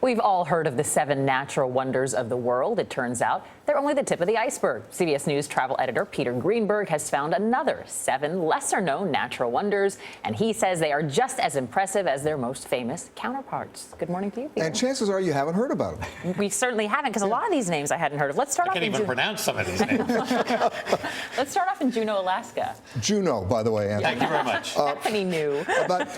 We've all heard of the 7 natural wonders of the world. It turns out they're only the tip of the iceberg. CBS News travel editor Peter Greenberg has found another 7 lesser-known natural wonders, and he says they are just as impressive as their most famous counterparts. Good morning to you, Peter. And chances are you haven't heard about them. We certainly haven't, because a lot of these names I hadn't heard of. Let's start off. I can't even pronounce some of these names. Let's start off in Juneau, Alaska. Juneau, by the way, Anthony. Thank you very much. Stephanie knew.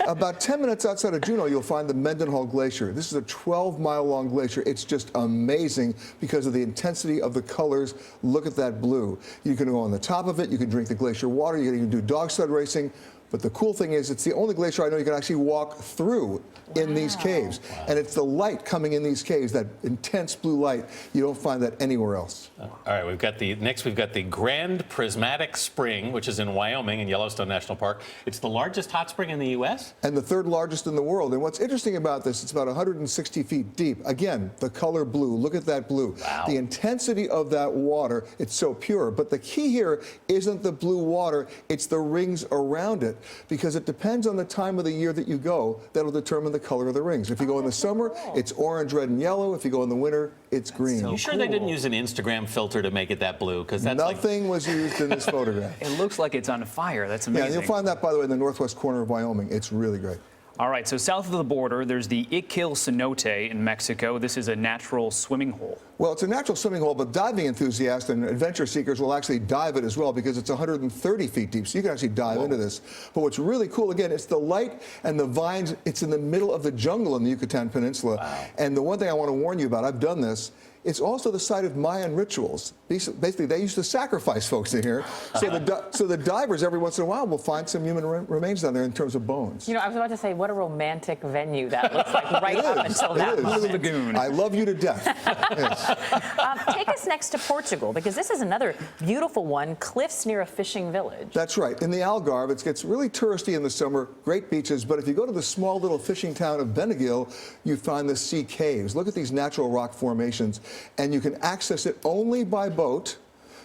About 10 minutes outside of Juneau, you'll find the Mendenhall Glacier. This is a 12-mile-long glacier. It's just amazing because of the intensity of the colors. Look at that blue. You can go on the top of it. You can drink the glacier water. You can even do dog sled racing. But the cool thing is, it's the only glacier I know you can actually walk through in these caves. Wow. And it's the light coming in these caves, that intense blue light. You don't find that anywhere else. All right, we've got the Grand Prismatic Spring, which is in Wyoming in Yellowstone National Park. It's the largest hot spring in the U.S. And the 3rd largest in the world. And what's interesting about this, it's about 160 feet deep. Again, the color blue. Look at that blue. Wow. The intensity of that water, it's so pure. But the key here isn't the blue water, it's the rings around it. Because it depends on the time of the year that you go, that'll determine the color of the rings. If you go in the summer, it's orange, red, and yellow. If you go in the winter, it's green. So you sure they didn't use an Instagram filter to make it that blue? Because that's nothing was used in this photograph. It looks like it's on fire. That's amazing. Yeah, you'll find that, by the way, in the northwest corner of Wyoming. It's really great. All right, so south of the border, there's the Iquil Cenote in Mexico. This is a natural swimming hole. Well, it's a natural swimming hole, but diving enthusiasts and adventure seekers will actually dive it as well because it's 130 feet deep, so you can actually dive into this. But what's really cool, again, it's the light and the vines. It's in the middle of the jungle in the Yucatan Peninsula. Wow. And the one thing I want to warn you about, I've done this, it's also the site of Mayan rituals. Basically, they used to sacrifice folks in here. So the divers, every once in a while, will find some human remains down there in terms of bones. You know, I was about to say, what a romantic venue that looks like right up until that moment. Lagoon. I love you to death. Yes. Take us next to Portugal, because this is another beautiful one, cliffs near a fishing village. That's right. In the Algarve, it gets really touristy in the summer, great beaches, but if you go to the small little fishing town of Beniguil, you find the sea caves. Look at these natural rock formations. And you can access it only by boat.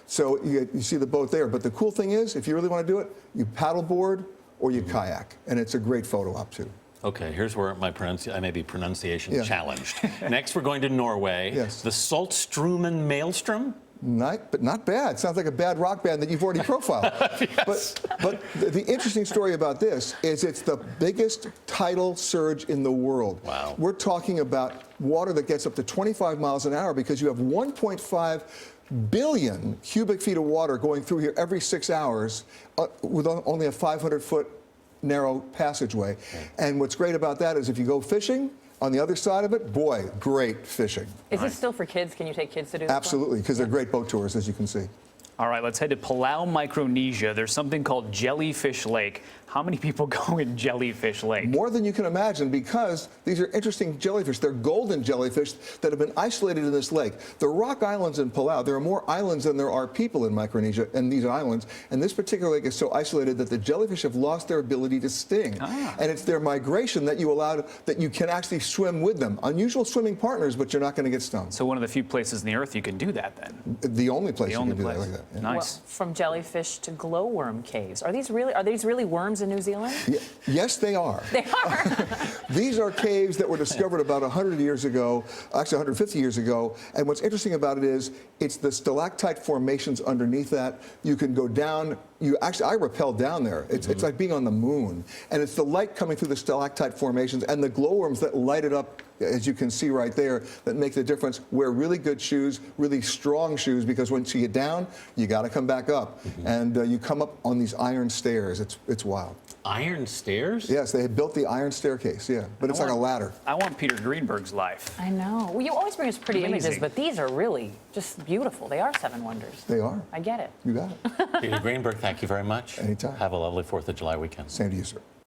So you see the boat there. But the cool thing is, if you really want to do it, you paddleboard or you kayak. And it's a great photo op, too. Okay, here's where I may be pronunciation challenged. Next, we're going to Norway. Yes. The Saltstrumen Maelstrom. But not bad. Sounds like a bad rock band that you've already profiled. Yes. But the interesting story about this is it's the biggest tidal surge in the world. Wow. We're talking about water that gets up to 25 miles an hour because you have 1.5 billion cubic feet of water going through here every 6 hours with only a 500-foot narrow passageway. Okay. And what's great about that is if you go fishing, on the other side of it, boy, great fishing. Is this still for kids? Can you take kids to do this? Absolutely, because they're great boat tours, as you can see. All right, let's head to Palau, Micronesia. There's something called Jellyfish Lake. How many people go in Jellyfish Lake? More than you can imagine, because these are interesting jellyfish. They're golden jellyfish that have been isolated in this lake. The rock islands in Palau, there are more islands than there are people in Micronesia and these islands. And this particular lake is so isolated that the jellyfish have lost their ability to sting. And it's their migration that you can actually swim with them. Unusual swimming partners, but you're not going to get stung. So one of the few places on the earth you can do that then? The only place you can do that like that. Yeah. Nice. Well, from jellyfish to glowworm caves. Are these really worms in New Zealand? Yes, they are. They are. These are caves that were discovered about 100 years ago, actually 150 years ago. And what's interesting about it is it's the stalactite formations underneath that. You can go down. I rappelled down there. It's like being on the moon. And it's the light coming through the stalactite formations and the glowworms that light it up, as you can see right there, that make the difference. Wear really good shoes, really strong shoes, because once you get down, you got to come back up. And you come up on these iron stairs. It's wild. Iron stairs? Yes, they had built the iron staircase, yeah. But it's like a ladder. I want Peter Greenberg's life. I know. Well, you always bring us pretty images, but these are really just beautiful. They are 7 wonders. They are. I get it. You got it. Peter Greenberg, thank you very much. Anytime. Have a lovely 4th of July weekend. Same to you, sir.